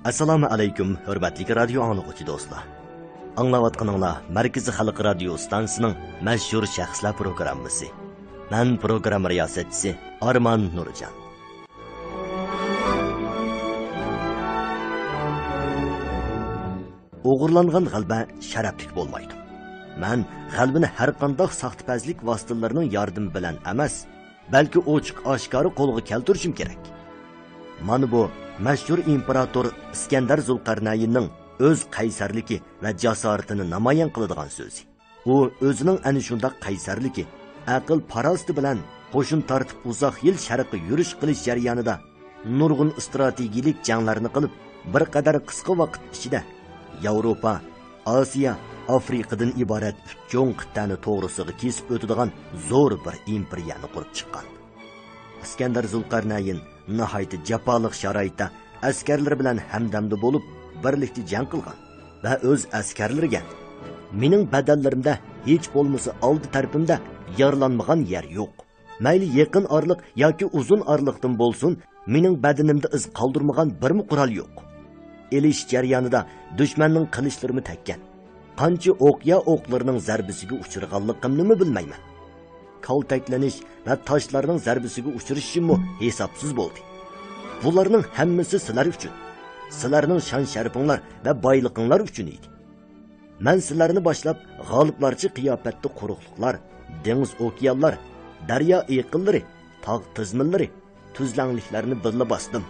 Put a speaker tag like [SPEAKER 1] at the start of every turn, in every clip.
[SPEAKER 1] Assalomu alaykum, hurmatli radio anglag'uchi do'stlar. Anglayotganinglar Markaziy xalq radio stansiyasining mashhur shaxslar programmasi. Men program riyosatchisi Arman Nurjan. O'g'irlangan g'alba sharaflik bo'lmaydi. Men g'albini har qanday saxtpazlik vositalarining yordami bilan emas, balki ochiq oshkora qo'lga keltirishim kerak. Mana bu mashhur imperator Iskandar Zulqarnaynning o'z qaysarligi va jasoratini namoyon qiladigan so'zi. U o'zining ana shunday qaysarligi, aql farosti bilan qo'shin tortib uzoq yil sharqqa yurish qilish jarayonida nurg'un strategik janglarni qilib, bir qadar qisqa vaqt ichida Yevropa, Osiyo, Afrikadan iborat cho'ng qit'ani to'g'risiga kesib o'tadigan zo'r bir imperiyani qurib chiqqan. Iskandar Zulqarnayn nihoyatda jafoliq sharoitda askarlar bilan hamdamda bo'lib birlikda jang qilgan va o'z askarlariga mening badallarimda hech bo'lmasa oldi tarafimda yaralanmagan yer yo'q. Mayli yaqin orliq yoki uzun orliqdan bo'lsin, mening badanimda iz qoldirmagan birmi qurol yo'q. Elish jarayonida dushmanning qilichlarini tekkan. Qancha o'qya o'qlarining zarbasiga uchirganligimni bilmayman. Kaltaklanish va toshlarning zarbasiga uchrashishimmi hisobsiz bo'ldi. Bularning hammasi sizlar uchun, sizlarning shon sharafinglar va boyliqinglar uchun edi. Men sizlarni boshlab g'oliblarcha qiyofatda quruqliqlar, dengiz okeanlar, daryo eqinlari, tog' tizminlari, tuzlanliklarni birla bosdim.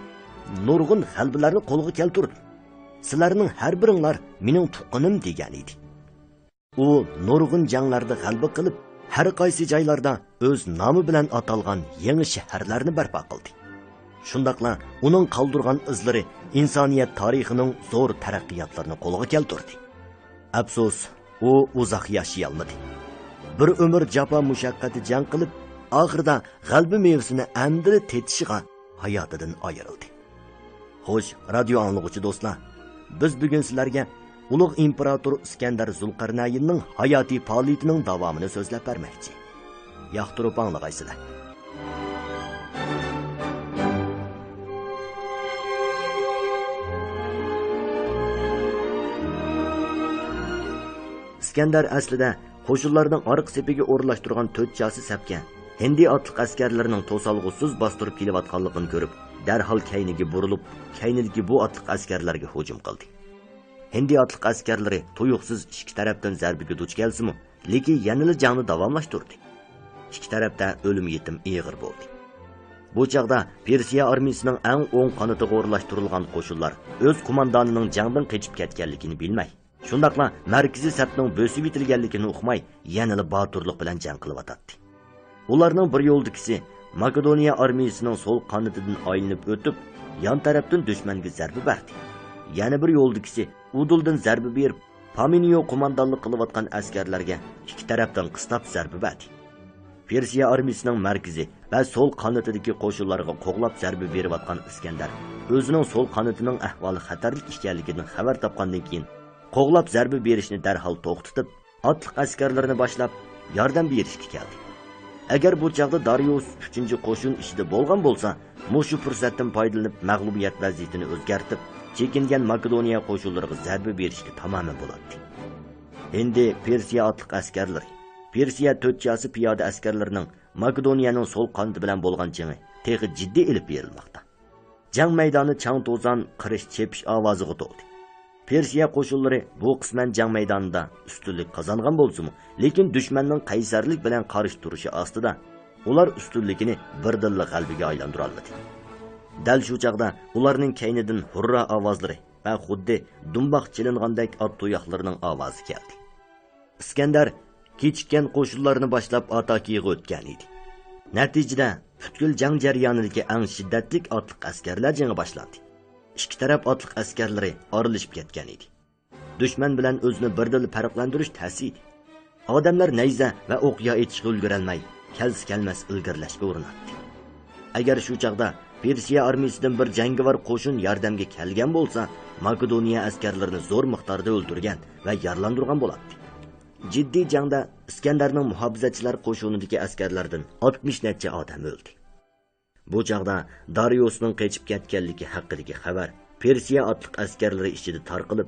[SPEAKER 1] Nurg'un g'albalarni qo'lga keltirdim. Sizlarning har biringlar mening tuqqanim degan edi. U nurg'un janglarda g'alaba qilib, har qaysi joylarda o'z nomi bilan atalgan yangi shaharlarni barpo qildi. Shundaqla uning qoldirgan izlari insoniyat tarixining zo'r taraqqiyotlarini qo'lga keltirdi. Afsus, u uzoq yashay olmadi. Bir umr jafo mushaqqati jang qilib, oxirida g'alba mevasini amdili tetishiga hayotidan ayrildi. Xo'sh, radio anglag'uchi do'stlar, biz bugun sizlarga ulug' imperator Iskandar Zulqarnaynning hayotiy faoliyatining davomini so'zlab bermoqchi. Yoqtirib anglag'aysizlar. Iskandar aslida qo'shinlarning orqa sepiga o'rlashtirgan 4 chasi sapga Hindi otliq askarlarining to'solg'usiz bostirib kelayotganligini ko'rib, darhol kayniga burilib, kaynidagi bu otliq askarlarga hujum qildi. Hindi otliq askarlari tuyuqsiz ikki tarafdan zarbaga duch kelsa-mu, lekin yanada jangni davomlashtirdi. Ikki tarafda o'lim yetim ig'ir bo'ldi. Bu chaqda Persiya armiyasining eng o'ng qanatiga o'rlashtirilgan qo'shinlar o'z qo'mondonining jangdan qochib ketganligini bilmay, shundaqla markaziy safning bo'sib etilganligini uqmay, yanada boturlik bilan jang qilib atadi. Ularning bir yo'ldagisi Makedoniya armiyasining so'l qanatidan aylanib o'tib, yon tarafdan dushmanga zarba berdi. Yana bir yo'ldagisi Uduldan zarba berib, Paminio qo'mondonlik qilayotgan askarlarga ikki tarafdan qistab zarba berdi. Persiya armiyasining markazi va so'l qanotidagi qo'shinlarga qo'g'lab zarba berayotgan Iskandar o'zining so'l qanotining ahvoli xatarli ekanligini xabar topgandan keyin qo'g'lab zarba berishni darhol to'xtatib, otliq askarlarni boshlab yordam berishga keldi. Agar bu chaqda Darius 3-qo'shin ishida bo'lgan bo'lsa, mushu fursatdan foydalanib mag'lubiyat vaziyatini o'zgartib, chekingan Makedoniya qo'shinlariga zarba berishga tamoman bo'ladi. Endi Persiya otliq askarlari, Persiya to'rtchasi piyoda askarlarining Makedoniyaning so'l qanoti bilan bo'lgan jangi texi jiddiy ilib berilmoqda. Jang maydoni chang to'zon qirish chepish ovoziga to'ldi. Persiya qo'shinlari bu qisman jang maydonida ustunlik qozongan bo'lsa-mu, lekin dushmanning qaysarlik bilan qarshi turishi ostida ular ustunligini birdilla g'albiga aylantira olmadi. Dal shu chaqda ularning kaynidan hurra ovozlari va xuddi dumboq chilingandek ot tuyoqlarining ovozi keldi. Iskandar kechikkan qo'shinlarni boshlab atakiga o'tgan edi. Natijada butkul jang jarayonidagi eng shiddatli otliq askarlar jangi boshlandi. Ikki taraf otliq askarlari orilishib ketgan edi. Dushman bilan o'zini birdil farqlantirish ta'sir. Odamlar nayza va o'qya etishga ulgurolmay, kelmas ilgirlashga urinadi. Agar shu chaqda Persiya armiyasidan bir jangovar qo'shin yordamga kelgan bo'lsa, Makedoniya askarlarini zo'r miqdorda o'ldirgan va yaralantirgan bo'ladi. Jiddiy jangda Iskandarning muhofizachilar qo'shinidagi askarlardan 60 necha odam o'ldi. Bu chaqda Dariusning qochib ketganligi haqidagi xabar Persiya otliq askarlari ichida tarqalib,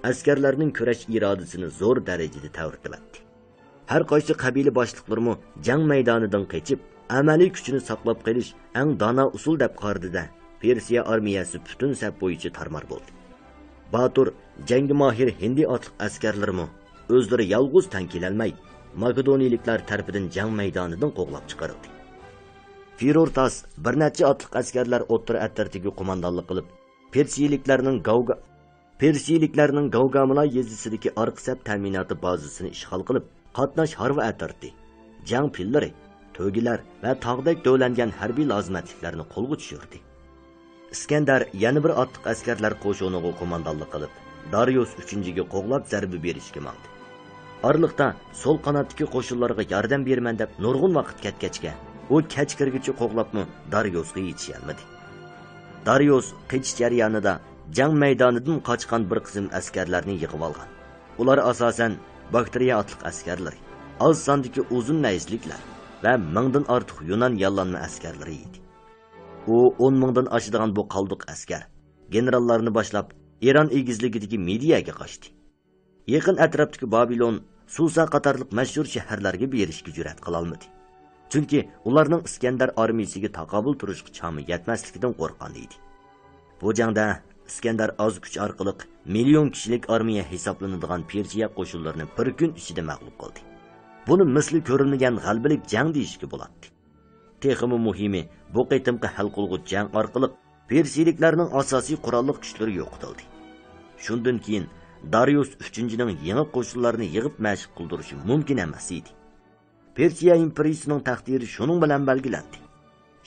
[SPEAKER 1] askarlarning kurash irodasini zo'r darajada ta'virlatdi. Har qaysi qabila boshliqlari jang maydonidan qochib, amaliy kuchini saqlab qolish eng dono usul deb qardida. Persiya armiyasi butun saf bo'yicha tarmar bo'ldi. Batur, jangi mohir hindi otliq askarlari o'zlari yolg'iz tan kelolmay, Makedoniyaliklar tarafidan jang maydonidan qo'g'lab chiqarildi. Firortas bir necha otliq askarlar o'ttir atratiga qo'mondonlik qilib, Persiyaliklarning Gavgamala yezisidagi orqa saf ta'minoti bazasini ishg'ol qilib, qatnash harva atardi. Jang pillari, to'gilar va tog'dek do'langan harbiy lozimatliklarni qo'lga tushirdi. Iskandar yana bir otliq askarlar qo'shiniga qo'mondonlik qilib, Darius 3-ga qo'g'lab zarba berishga mangdi. Orliqda sol qanotdagi qo'shinlarga yordam berman deb nurg'un vaqt ketgachga, u kechqirgacha qo'g'labmi Dariusga yetisha olmadi. Darius qichish jarayonida jang maydonidan qochgan bir qism askarlarni yig'ib olgan. Ular asosan Bakteriya otliq askarlar, oz sondagi uzun naysliklar va 1000 dan ortiq Yunan yollanma askarlari edi. U 10 mingdan oshadigan bu qaldiq askar generallarni boshlab Eron egizligidagi Mediyaga qochdi. Yaqin atrofdagi Babilon, Susa qatorliq mashhur shaharlarga berishga jur'at qila olmadi. Chunki ularning Iskandar armiyasiga taqobil turishga chami yetmasligidan qo'rqqan edi. Bu jangda Iskandar oz kuch orqali million kishilik armiya hisoblanadigan Persiya qo'shinlarini bir kun ichida mag'lub qildi. Buni misli ko'rilmagan g'albilik jang deyishga bo'ladi. Texmi muhimi, bu qitimqi hal qilg'uch jang orqali Persiyaliklarning asosiy qurolli kuchlari yo'qotildi. Shundan keyin Darius 3-ning yangi qo'shinlarini yig'ib mashq qildirishi mumkin emas edi. Persiya imperiyasining taqdiri shuning bilan belgilandi.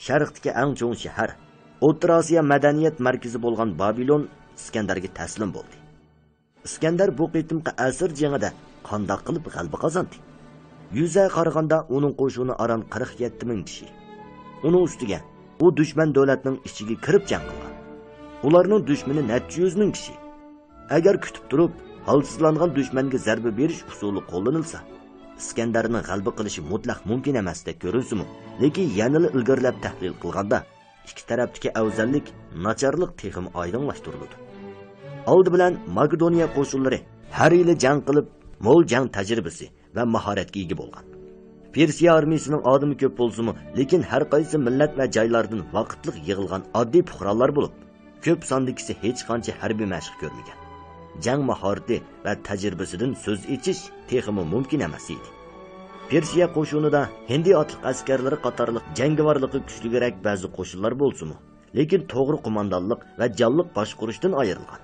[SPEAKER 1] Sharqdagi eng cho'ng shahar, O'rta Osiyo madaniyat markazi bo'lgan Babilon Iskandarga taslim bo'ldi. Iskandar bu qitimqi asr jangida qandoq qilib g'alaba qozondi? Yuza qaraganda uning qo'shini aran 47 ming kishi. Uning ustiga u dushman davlatning ichiga kirib jang qilgan. Ularning dushmani necha yuz ming kishi. Agar kutib turib, halsizlangan dushmanga zarba berish usuli qo'llanilsa, Iskandarning g'alaba qilishi mutlaq mumkin emas deb ko'rinsa-mu, lekin yanada ilgarilab tahlil qilganda ikki tarafdagi afzallik, nacharlik texim oydinlashtirildi. Oldi bilan Makedoniya qo'shinlari har yili jang qilib, mo'l jang tajribasi va mahoratga ega bo'lgan. Persiya armiyasining odami ko'p bo'lsa-mu, lekin har qaysi millat va joylardan vaqtliq yig'ilgan oddiy fuqarolar bo'lib, ko'p sondagisi hech qancha harbiy mashq ko'rmagan. Jang mahorati va tajribasidan so'z echish texmi mumkin emas edi. Persiya qo'shinida Hindi otliq askarlari qatorliq jangovarligi kuchliroq ba'zi qo'shinlar bo'lsa-mu, lekin to'g'ri qo'mondonlik va jonliq boshqarishdan ayrilgan.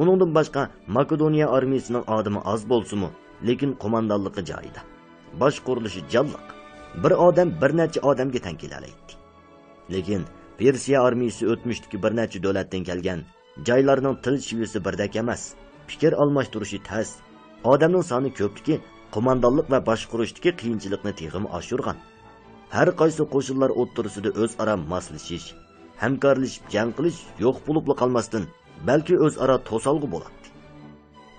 [SPEAKER 1] Uningdan boshqa Makedoniya armiyasining odami oz bo'lsa-mu, lekin qo'mondonligi joyida. Boshqarilishi jonliq. Bir odam bir necha odamga teng kela oladi. Lekin Persiya armiyasi o'tmishdagi bir necha davlatdan kelgan joylarning til shivisi birdek emas. Fikr almashtirishi tez. Odamning soni ko'pligi qo'mondonlik va boshqarishdagi qiyinchilikni teg'im oshirgan. Har qaysi qo'shinlar o'rtasida o'zaro moslashish, hamkorlashib jang qilish yo'q bo'lib qolmasdan, balki o'zaro to'solg'i bo'ladi.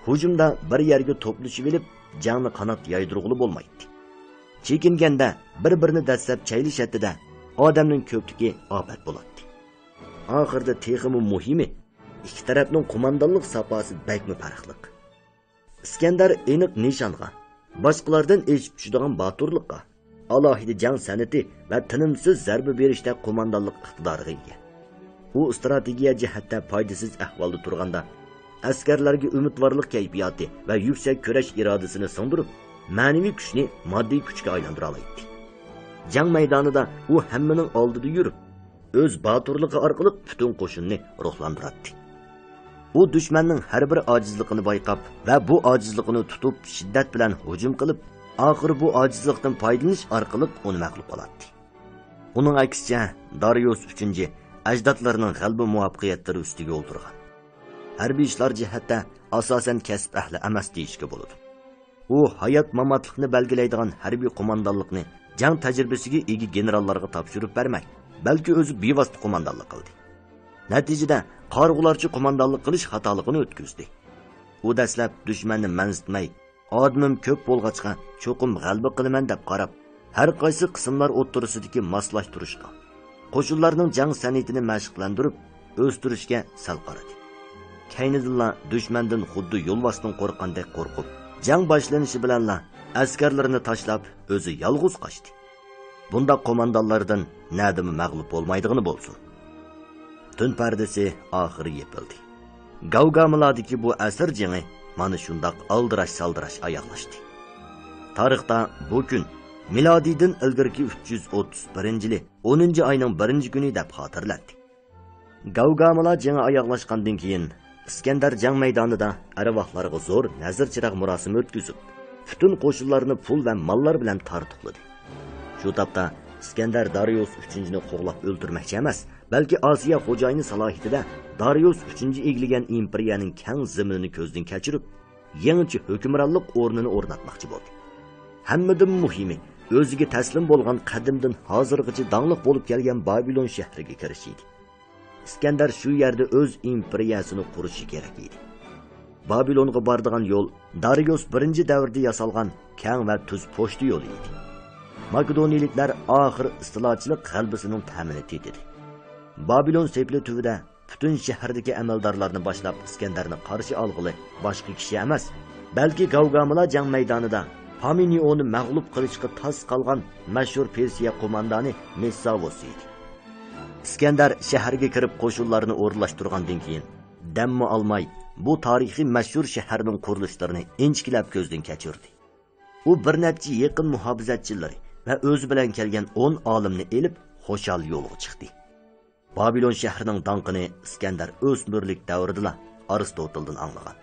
[SPEAKER 1] Hujumda bir yerga to'plashib olib, jangni qanot yaydirg'ili bo'lmaydi. Chekinganda bir-birini dastlab chaylashadida odamning ko'pligi ofat bo'ladi. Oxirida texmi muhimi, ikki tarafning qo'mondonlik safosi bakmi farqli. Iskandar aniq nishonga, boshqalardan eshib tushadigan baturlikqa, alohida jang san'ati va tinimsiz zarba berishda qo'mondonlik iqtidoriga ega. U strategiya jihatdan foydasiz ahvolda turganda askarlarga umidvorlik kayfiyati va yuksak kurash irodasini singdirib, ma'naviy kuchni moddiy kuchga aylantira oladi. Jang maydonida u hammaning oldida yurib, o'z baturligi orqali butun qo'shinni ruhlantiradi. U dushmanning har bir ojizligini bayqab va bu ojizligini tutib shiddat bilan hujum qilib, oxiri bu ojizlikdan foydalanish orqali uni mag'lub qiladi. Uning aksicha Darius 3 ajdodlarining g'alaba muvaffaqiyatlari ustiga o'ltirgan. Harbiy ishlar jihatda asosan kasb ahli emas deyishga bo'ladi. U hayot mamatlikni belgilaydigan harbiy qo'mondonlikni jang tajribasiga ega generallarga topshirib bermay, balki o'zi bevosita qo'mondonlik qildi. Natijada qarg'ularchi qo'mondonlik qilish xatoligini o'tkazdi. U dastlab dushmanni manzitmay, odamim ko'p bo'lg'achqa cho'qim g'alaba qilaman deb qarab, har qaysi qismlar o'rtasidagi moslashtirishga, qo'shinlarning jang san'atini mashqlantirib, o'stirishga sal qaradi. Keynidilla dushmandan xuddi yo'lbosdan qo'rqqandek qo'rqib, jang boshlanishi bilanla askarlarini tashlab o'zi yolg'iz qochdi. Bunda qo'mondonlardan nadimi mag'lub bo'lmaydig'ini bo'lsin. Tun pardasi oxiri yepildi. Gavgamiladagi bu asr jangi mana shundoq aldirash-saldirash oyoqlashdi. Tarixda bu kun milodiydan ilgirki 331-yili 10-oyning 1-kuni deb xotirlandi. Gavgamila jangi oyoqlashgandan keyin Iskandar jang maydonida arvohlarga zo'r nazr chiraq murosimi o'tkazib, butun qo'shinlarni pul va mollar bilan tortiqladi. Shu topda Iskandar Darius 3-ni qo'g'lab o'ldirmoqchi emas, balki Osiyo xo'jayini salohiyatida Darius 3 egillagan imperiyaning keng zaminini ko'zdan kechirib, yangi hukmronlik o'rnini o'rnatmoqchi bo'ldi. Hammadan muhimi, o'ziga taslim bo'lgan qadimdan hozirgacha dangliq bo'lib kelgan Babilon shahriga kirish edi. Iskandar shu yerda o'z imperiyasini qurishi kerak edi. Babilonga boradigan yo'l Darius 1-davrda yasalgan keng va tuz pochta yo'li edi. Makedoniyaliklar oxir istilochilik g'albisining ta'minini tetdi. Babilon sepli tuvida butun shahardagi amaldorlarni boshlab Iskandarni qarshi olg'ili boshqa kishi emas, balki Gavgamila jang maydonida Paminioni mag'lub qilishga tas qolgan mashhur Persiya qo'mondoni Messavos edi. Iskandar shaharga kirib qo'shinlarni o'rlashtirgandan keyin dammi olmay bu tarixiy mashhur shaharning qurilishlarini inchkilab ko'zdan kechirdi. U bir necha yaqin muhofizatchilari va o'zi bilan kelgan 10 olimni elib xo'shal yo'lga chiqdi. Babilon shahrining danqini Iskandar o'smirlik davrida Aristoteldan anglagan.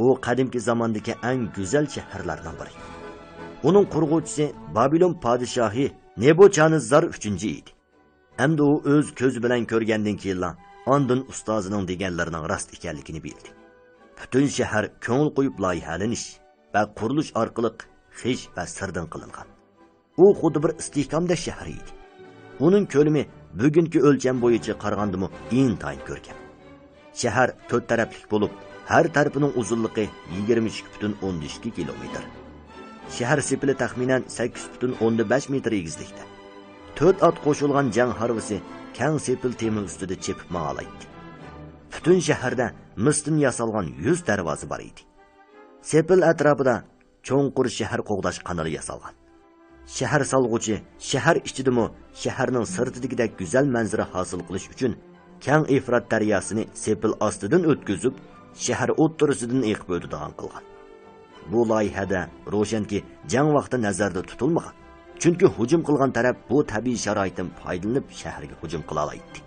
[SPEAKER 1] U qadimki zamondagi eng go'zal shaharlardan biri. Uning qurg'uvchisi Babilon podshohi Nebuchadnezzar 3-edi. Hamda u o'z ko'zi bilan ko'rgandan keyin ondan ustozining deganlarining rost ekanligini bildi. Butun shahar ko'ngil qo'yib loyihalanish va qurilish orqali xish va sirdan qilingan. U xuddi bir istehkomda shahar edi. Uning ko'lami bugungi o'lcham bo'yicha qaragandimi intayin ko'rkam. Shahar 4 taraflik bo'lib, har tarafining uzunligi 22,12 kilometr. Shahar sepili taxminan 8,5 metr egizlikda. 4 at qo'shilgan jang harvisi keng sepil temir ustida chepib ma'alaydi. Butun shaharda misdan yasalgan 100 darvoza bor edi. Sepil atrofida cho'nqur shahar qo'g'dash kanali yasalgan. Shahar salg'uchi shahar ichidimi shaharning sirtidagidek go'zal manzara hosil qilish uchun keng Efrat daryosini sepil ostidan o'tkazib, shahar o'ttirisidan eqib o'tadigan qilgan. Bu loyihada ro'shanki jang vaqti nazarda tutilmagan. Chunki hujum qilgan taraf bu tabiiy sharoitdan foydalanib shaharga hujum qila oladi.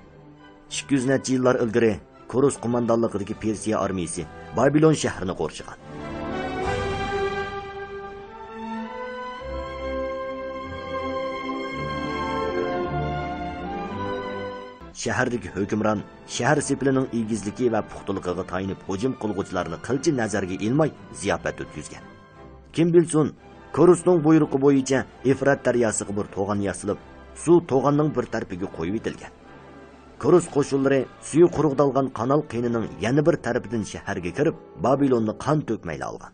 [SPEAKER 1] 200 necha yillar ilgari Kurus qo'mondonligidagi Persiya armiyasi Babilon shahrini qo'rshigan. Shahardagi hukmron shahar sepilining egizligi va puxtaligiga tayinib hujum qilguvchilarni qilchi nazarga ilmay ziyofat o'tkazgan. Kim bilsin, Kurusning buyrug'i bo'yicha Efrat daryosiga bir to'g'on yasilib, suv to'g'onning bir tarafiga qo'yib etilgan. Kurus qo'shinlari suvi quruqdalgan kanal qiynining yana bir tarafidan shaharga kirib, Babilonni qon to'kmayla olgan.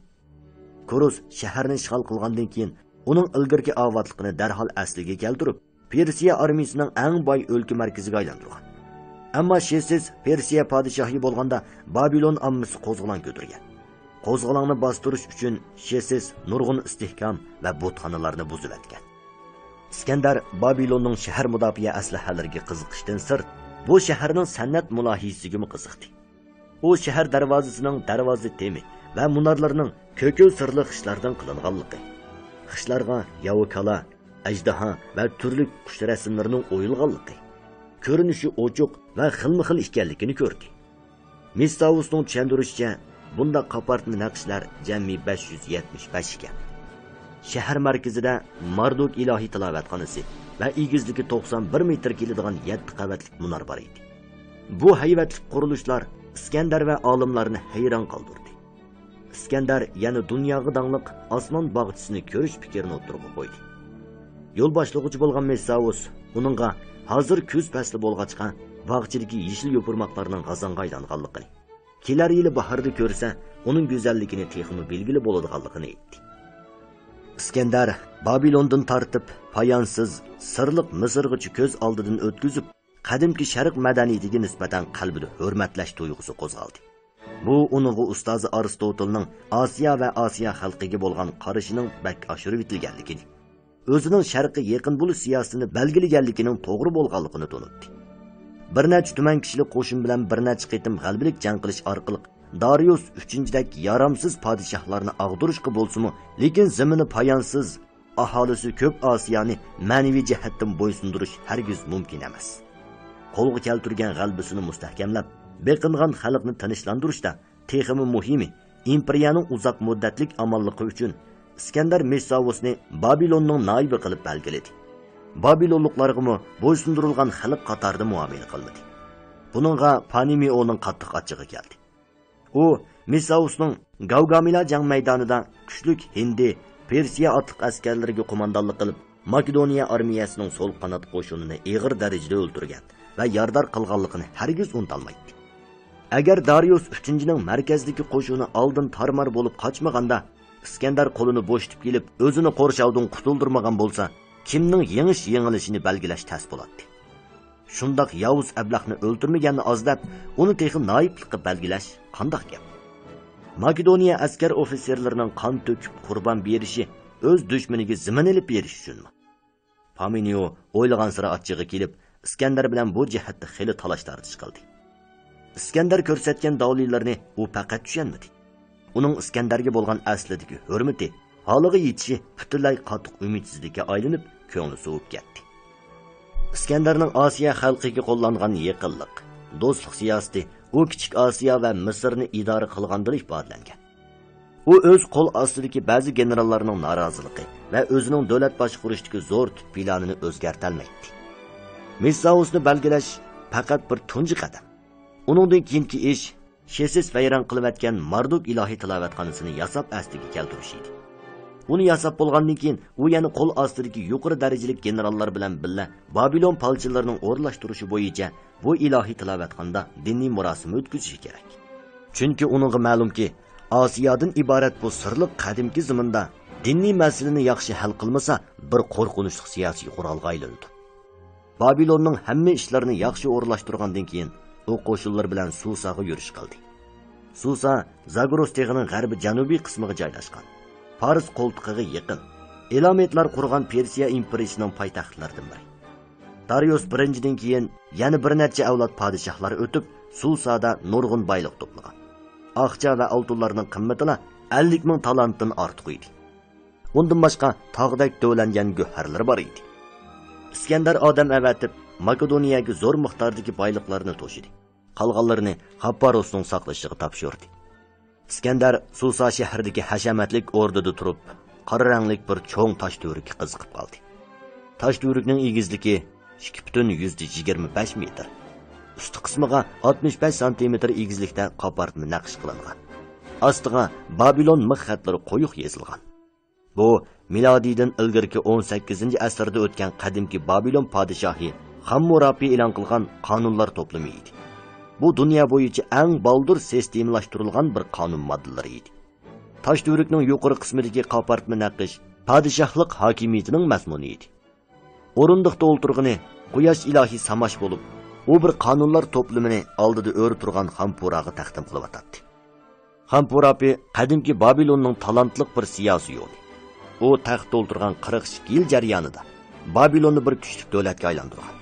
[SPEAKER 1] Kurus shaharni ishg'ol qilgandan keyin uning ilgirki ovatligini darhol asliga keltirib, Persiya armiyasining eng boy o'lka markaziga aylantirgan. Ammo Shesiz Persiya podshohi bo'lganda Babilon ammasi qo'zg'olon ko'targan. Qo'zg'olonni bostirish uchun Shesiz nurg'un istehkom va butxonalarni buzib o'tgan. Iskandar Babilonning shahar mudofaa aslahalariga qiziqishdan sirt, bu shaharning san'at mulohizasiga qiziqdi. U shahar darvozasining darvoza temi va munorlarining ko'kil sirli xishlardan qilinganligi, xishlarga yovukala, ajdaha va turli qush rasmlarining o'yilganligi, ko'rinishi ochiq va xilma-xil ekanligini ko'rdi. Messavusning tushuntirishicha, bunda qapartma naqshlar jami 575 ekan. Shahar markazida Marduk ilohiy tilovatxonasi va egizligi 91 metr keladigan 7 qavatli munor bor edi. Bu haybatli qurilishlar Iskandar va olimlarni hayron qoldirdi. Iskandar yana dunyoga dangliq osmon bog'chisini ko'rish fikrini o'tirib qo'ydi. Yo'l boshlovchi bo'lgan Messavus uningga hozir kuz fasli bo'lg'achqa bog'chidagi yeshil yopirmoqlarning g'azonga aylanganligini, kelar yili bahorda ko'rsa, uning go'zalligini texmi belgili bo'ladiganligini aytdi. Iskandar Babilondan tortib, poyonsiz, sirliq Misrgacha ko'z oldidan o'tkazib, qadimki sharq madaniyatiga nisbatan qalbida hurmatlash tuyg'usi qo'zg'aldi. Bu uningga ustozi Aristotelning Osiyo va Osiyo xalqiga bo'lgan qarashining bak oshirib etilganligi, o'zining sharqqa yaqin bo'lish siyosatini belgilaganligining to'g'ri bo'lganligini to'nitdi. Bir necha tuman kishilik qo'shin bilan bir necha qitim g'albilik jang qilish orqali Darius 3-dek yaramsiz podshohlarni ag'dirishga bo'lsa-mu, lekin zamini poyonsiz aholisi ko'p Osiyoni ma'naviy jihatdan bo'ysundirish hargiz mumkin emas. Qo'lga keltirgan g'albisini mustahkamlab, beqingan xalqni tinchlantirishda texmi muhimi imperiyaning uzoq muddatlik amonligi uchun Iskandar Messavusni Babilonning noibi qilib belgiladi. Babilonliklarga bo'ysundirilgan xalq qatorida muomala qildi. Buningga Panimioning qattiq achchig'i keldi. U Messavusning Gavgamila jang maydonida kuchlik Hindi, Persiya otliq askarlariga qo'mondonlik qilib, Makedoniya armiyasining so'l qanot qo'shinini og'ir darajada o'ldirgan va yordar qilganligini hargiz unutolmaydi. Agar Darius 3-ning markazdagi qo'shini oldin tarmar bo'lib qochmaganda, Iskandar qo'lini bo'shtib kelib, o'zini qo'rshovdan qutuldirmagan bo'lsa, kimning yengilishini belgilash tas bo'ladi. Shundoq Yavuz ablahni o'ldirmaganni ozdab, uni texi noiblikqa belgilash qandoq gap? Makedoniya askar ofitserlarining qon to'kib qurbon berishi o'z dushmaniga zimin elib berish uchunmi? Paminio o'ylagan sira achchig'i kelib, Iskandar bilan bu jihatda xili talash-tartish qildi. Iskandar ko'rsatgan davlilarni u faqat tushunmadi. Uning Iskandarga bo'lgan aslidagi hurmati, holiga yetishi butunlay qattiq umidsizlikka aylanib, ko'ngli sovib ketdi. Iskandarning Osiyo xalqiga qo'llangan yaqinlik, do'stlik siyosati u kichik Osiyo va Misrni idora qilgandir ifodalangan. U o'z qo'l ostidagi ba'zi generallarning noroziligi va o'zining davlat boshqarishdagi zo'r planini o'zgartirmaydi. Messavusni belgilash faqat bir tunji qadam. Uningdan keyingi ish Shesis vayron qilayotgan Marduk ilohiy tilovatxonasini yasab asliga keltirish edi. Uni yasab bo'lgandan keyin u yana qo'l ostidagi yuqori darajali generallar bilan birga Babilon palchilarining o'rlashtirishi bo'yicha bu ilohiy tilovatxonada diniy marosim o'tkazishi kerak. Chunki uningga ma'lumki, Osiyodan iborat bu sirliq qadimki zamonda diniy masalani yaxshi hal qilmasa, bir qo'rqinchli siyosiy qurolga aylandi. Babilonning hamma ishlarini yaxshi o'rlashtirgandan keyin u qo'shinlar bilan Susaga yurish qildi. Susa Zagros teg'ining g'arbiy janubiy qismiga joylashgan. Fars qo'ltig'iga yaqin. Elametlar qurgan Persiya imperiyasining poytaxtlaridan biri. Darius 1-dan keyin yana bir necha avlod podshohlari o'tib, Susada nurg'un boylik to'plagan. Aqcha va oltinlarning qimmatini 50 ming talantdan ortiq edi. Undan boshqa tog'dak to'langan go'harlar bor edi. Iskandar odam avatib Makedoniyaga zo'r miqdordagi boyliqlarni to'shidi. Qolganlarini Xapparosning saqlashiga topshirdi. Iskandar Susa shahridagi hashamatlik o'rdida turib, qora ranglik bir cho'ng tosh to'rikka qiziqib qoldi. Tosh to'rikning egizligi 2,125 metr. Usti qismiga 65 sm egizlikda qopartma naqsh qilingan. Ostiga Babilon mix xatlari qo'yiq yozilgan. Bu milodiydan ilgirki 18-asrda o'tgan qadimki Babilon podshohi Hammurapi e'lon qilgan qonunlar to'plami edi. Bu dunyo bo'yicha eng baldur sistemlashtirilgan bir qonun moddalari edi. Tosh to'rikning yuqori qismidagi qopartma naqsh podshohlik hokimiyatining mazmuni edi. O'rindiqda o'ltirgani quyosh ilohiy samash bo'lib, u bir qonunlar to'plamini oldida o'ri turgan Hammuraga taqdim qilib atadi. Hammurapi qadimki Babilonning talantli bir siyosiy yo'li. U taxtda o'ltirgan 42 yil jarayonida Babilonni bir kuchli davlatga aylantirgan.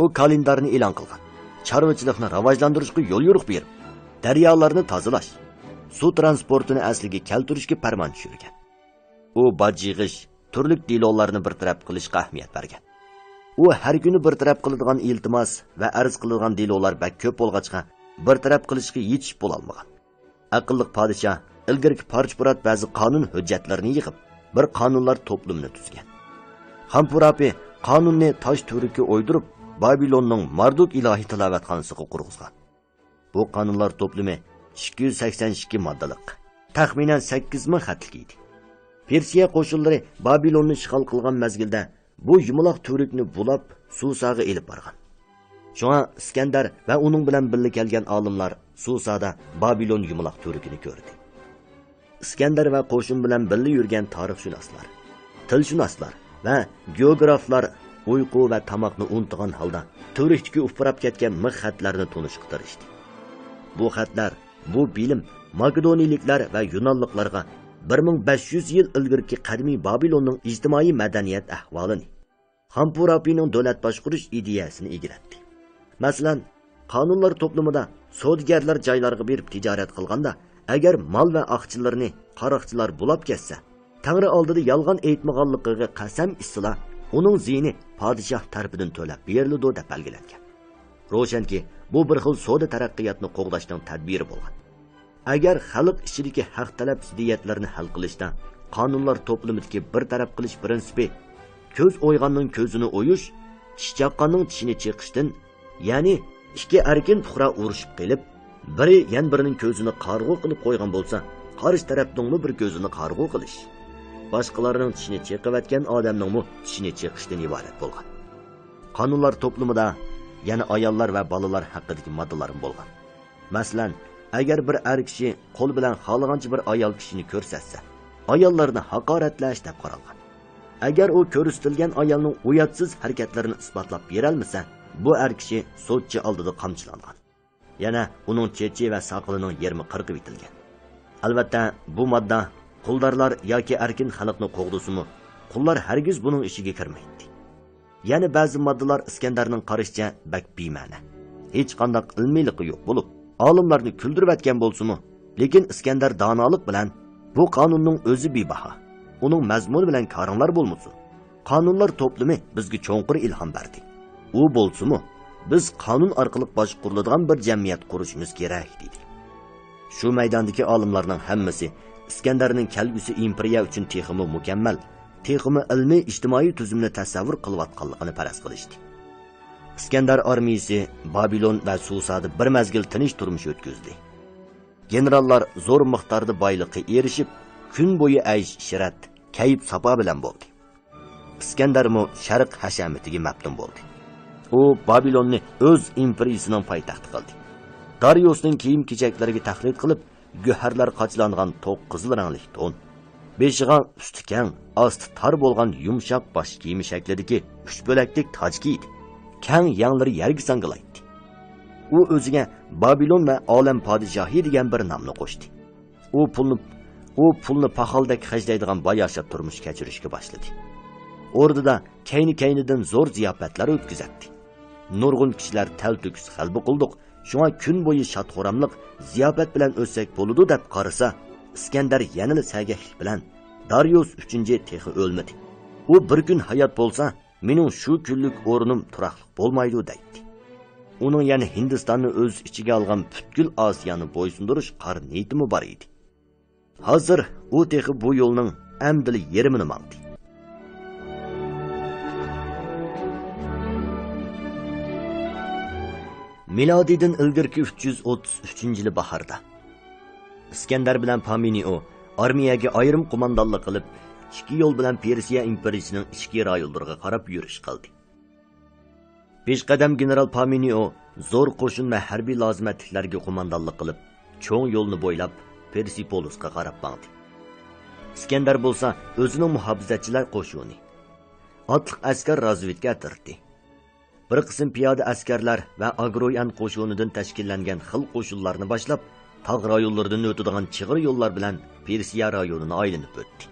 [SPEAKER 1] U kalendarni e'lon qilgan. Chorvachilikni rivojlantirishga yo'l yo'riq berib, daryolarni tozalash, suv transportini asliga keltirishga farmon tushirgan. U bajig'ish, turli dilolarni bartaraf qilishga ahamiyat bergan. U har kuni bartaraf qiladigan iltimos va arz qiladigan dilolar bak ko'p bo'lg'achqa bartaraf qilishga yetishib bo'la olmagan. Aqlli podshoh ilgirki parch-purat ba'zi qonun hujjatlarini yig'ib, bir qonunlar to'plamini tuzgan. Hammurapi qonunni tosh to'rikka o'ydirib, Babilonning Marduk ilohiy tilovatxonasiga qurg'izgan. Bu qonunlar to'plami 282 moddalik, taxminan 8000 xatlik edi. Persiya qo'shinlari Babilonni ishg'ol qilgan mezgilda bu yumaloq to'rikni bulab Susaga elib borgan. Shunga Iskandar va uning bilan birga kelgan olimlar Susada Babilon yumaloq to'rikini ko'rdi. Iskandar va qo'shin bilan birga yurgan tarixshunoslar, tilshunoslar va geograflar uyqu va tamoqni unutgan holda to'rikdagi ufrab ketgan mix xatlarni tunishga tirishdi. Bu xatlar, bu bilim Makedoniyaliklar va Yunonliklarga 1500 yil ilgirki qadimiy Babilonning ijtimoiy madaniyat ahvolini, Hammurabining davlat boshqarish ideyasini egiratdi. Masalan, qonunlar to'plamida savdogarlar joylarga berib tijorat qilganda, agar mol va aqchilarni qaroqchilar bulab ketsa, Tangri oldida yolg'on aytmaganligiga qasam ichsa, uning ziyni podshoh tarafidan to'lab beriladi deb belgilangan. Ro'shanki, bu bir xil savdo taraqqiyotni qo'g'dashning tadbiri bo'lgan. Agar xalq ichidagi haq talab ziddiyatlarini hal qilishda qonunlar to'plamidagi bir taraf qilish prinsipi ko'z o'yg'anning ko'zini o'yish, tish chaqqanning tishini cheqishdan, ya'ni ikki erkin puxra urushib qilib, biri yan birining ko'zini qarg'u qilib qo'ygan bo'lsa, qarshi tarafning bir ko'zini qarg'u qilish, boshqalarning tishini cheqayotgan odamning tishini cheqishdan iborat bo'lgan. Qonunlar to'plamida yana ayollar va bolalar haqidagi moddalar bo'lgan. Masalan, agar bir er kishi qo'l bilan xohlagancha bir ayol kishini ko'rsatsa, ayollarni haqoratlash deb qaralgan. Agar u ko'rsatilgan ayolning uyatsiz harakatlarini isbotlab bera olmasa, bu er kishi sudchi oldida qamchilangan. Yana uning chechi va soqilining yermi qirqib etilgan. Albatta, bu modda quldorlar yoki erkin xalqni qo'g'disimi, qullar hargiz buning ishiga kirmaydi. Yana ba'zi moddalar Iskandarning qarashicha bak bema'ni, hech qanday ilmiyligi yo'q bo'lib, olimlarni kuldirib atgan bo'lsa-mu, lekin Iskandar donolik bilan bu qonunning o'zi bebaho, uning mazmuni bilan ko'ringlar bo'lmoqda. Qonunlar to'plami bizga cho'nqur ilhom berdi. U bo'lsa-mu, biz qonun orqali boshqariladigan bir jamiyat qurishimiz kerak dedi. Shu maydondagi olimlarning hammasi Iskandarning kelgusi imperiya uchun texmi mukammal, texmi ilmiy ijtimoiy tuzumni tasavvur qilayotganligini faraz qilishdi. Iskandar armiyasi Babilon va Susada bir mazgil tinch turmush o'tkazdi. Generallar zo'r miqdorda boylikka erishib, kun bo'yi aysh-ishrat, kayib sapo bilan bo'ldi. Iskandarmo Sharq hashamatiga maftun bo'ldi. U Babilonni o'z imperiyasining poytaxti qildi. Dariusning kiyim-kechaklariga taqlid qilib, go'harlar qochlangan to'q qizil rangli to'n, beshiga usti keng, osti tor bo'lgan yumshoq bosh kiyimi shaklidagi 3 bo'laklik toj kiydi. Keng yanglari yerga sangilaydi. U o'ziga Babilon va olam podshohi degan bir nomni qo'shdi. U pulni paxaldek xajlaydigan boyashab turmush kechirishga boshladi. O'rnida kayni-kaynidan zo'r ziyofatlar o'tkazdi. Nurg'un kishilar taltukis qalbi qildik. Shunga kun bo'yi shod-xo'ramlik, ziyofat bilan o'tsak bo'ladi deb qarasa, Iskandar yanada sagahlik bilan Darius 3-texi o'lmadi. U bir kun hayot bo'lsa, mening shu kunlik o'rnim turaqliq bo'lmaydi deydi. Uning yana Hindistonni o'z ichiga olgan butkul Osiyoni bo'ysundirish qari niyatimi bor edi. Hozir u texi bu yo'lning amdili yerimini mangdi. Milodidan ilgirki 333-yili bahorda Iskandar bilan Paminio armiyaga ayrim qo'mondonlik qilib, ikki yo'l bilan Persiya imperiyasining ichki rayonlariga qarab yurish qildi. Peshqadam general Paminio zo'r qo'shin va harbiy lozimatliklarga qo'mondonlik qilib, cho'ng yo'lni bo'ylab Persipolisga qarab bordi. Iskandar bo'lsa o'zining muhofizatchilar qo'shini, otliq askar razvedka atirdi. Bir qism piyoda askarlar va agroyan qo'shinidan tashkillangan xil qo'shinlarni boshlab, tog' rayonlaridan o'tadigan chig'ir yo'llar bilan Persiya rayonini aylanib o'tdi.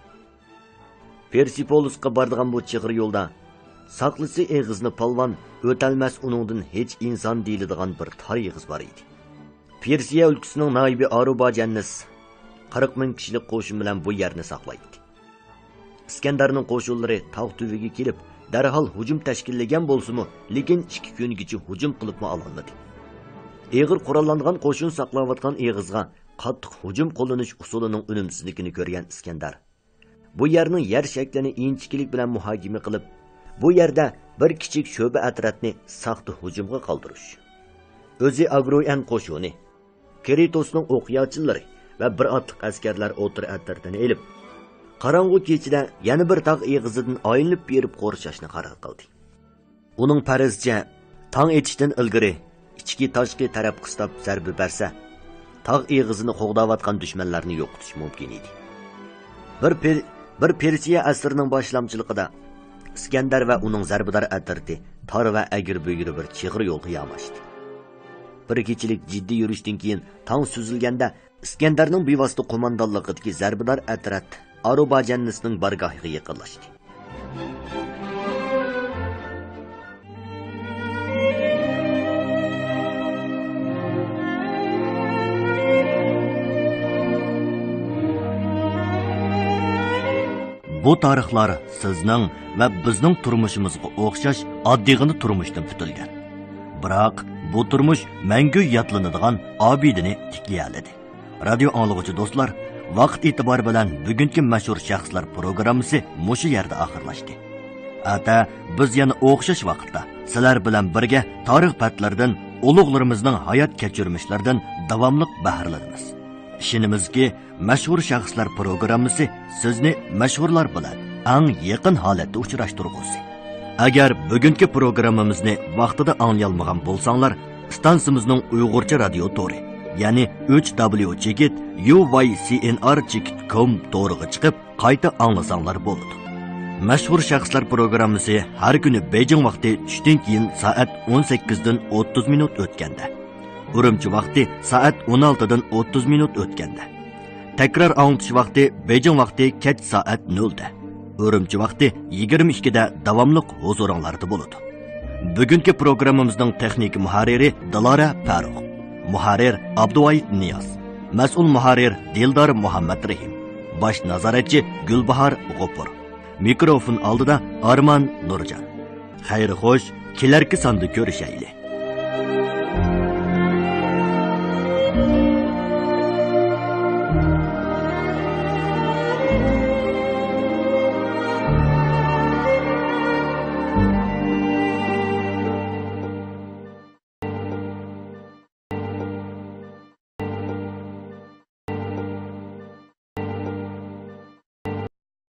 [SPEAKER 1] Persipolisga boradigan bu chig'ir yo'lda saqlisi eg'izni polvon o'talmas uningdan hech inson deyiladigan bir tor eg'iz bor edi. Persiya o'lkasining noibi Arubajannis 40 ming kishilik qo'shin bilan bu yerni saqlaydi. Iskandarning qo'shinlari tog' tuviga kelib, darhol hujum tashkillagan bo'lsa-mu, lekin 2 kungacha hujum qilibmi ololmadi. Eg'ir qurollangan qo'shin saqlayotgan eg'izga qattiq hujum qo'llanish usulining unumsizligini ko'rgan Iskandar bu yerning yer shaklini inchiklik bilan muhokama qilib, bu yerda bir kichik sho'ba atrofni saxta hujumga qoldirish, o'zi agroyan qo'shini, Keritosning o'qiyotchilari va bir otliq askarlar o'tir atrofini elib, qorong'u kechida yana bir tog' eg'izidan aylanib berib qo'rishashni qaror qildi. Uning farazcha tong etishdan ilgari ichki tashqi taraf qistab zarba bersa, tog' eg'izini qo'g'dayotgan dushmanlarni yo'qotish mumkin edi. Bir Persiya asrining boshlamchiligida İskender ve onun zarbidar atirti tar ve egir büyürü bir çığır yolga yamaştı. Bir kechilik ciddi yurishdan keyin tong suzilganda İskenderning bevosita qo'mondonligidagi zarbidar atrat Arobajannisining bargohiga yaqinlashdi. Bu tarixlar sizning va bizning turmushimizga o'xshash oddiygina turmushdan putilgan. Biroq bu turmush mangu yodlanadigan obidini tikliyaladi. Radio anglag'uvchi do'stlar, vaqt e'tibori bilan bugungi mashhur shaxslar programmasi mushu yerda oxirlashdi. Ata biz yana o'xshash vaqtda sizlar bilan birga tarix patlaridan, ulug'larimizning hayot kechirmishlaridan davomli bahralanamiz. İşinimizki mashhur shaxslar programmasi sizni mashhurlar bilan eng yaqin holatda uchrashtirgusi. Agar bugungi programmamizni vaqtida anglayolmagan bo'lsanglar, stansimizning Uyg'urcha radio tori, ya'ni 3w.uycnr.com toriga chiqib, qayta anglasanglar bo'ladi. Mashhur shaxslar programmasi har kuni Beijing vaqti tushdan keyin soat 18 dan 30 minut o'tganda, Urumchi vaqti soat 16 dan 30 minut o'tganda, takror anglatish vaqti Beijing vaqti kech soat 0 da, Urumchi vaqti 22 da davomli huzuringlarda bo'ladi. Bugungi programmamizning texnik muharriri Dilara Farruh, muharrir Abduvoyid Niyoz, mas'ul muharrir Dildor Muhammad Rahim, bosh nazoratchi Gulbahor G'ofur. Mikrofon oldida Arman Nurjan. Xayr xo'sh, kelarki sonda ko'rishaylik.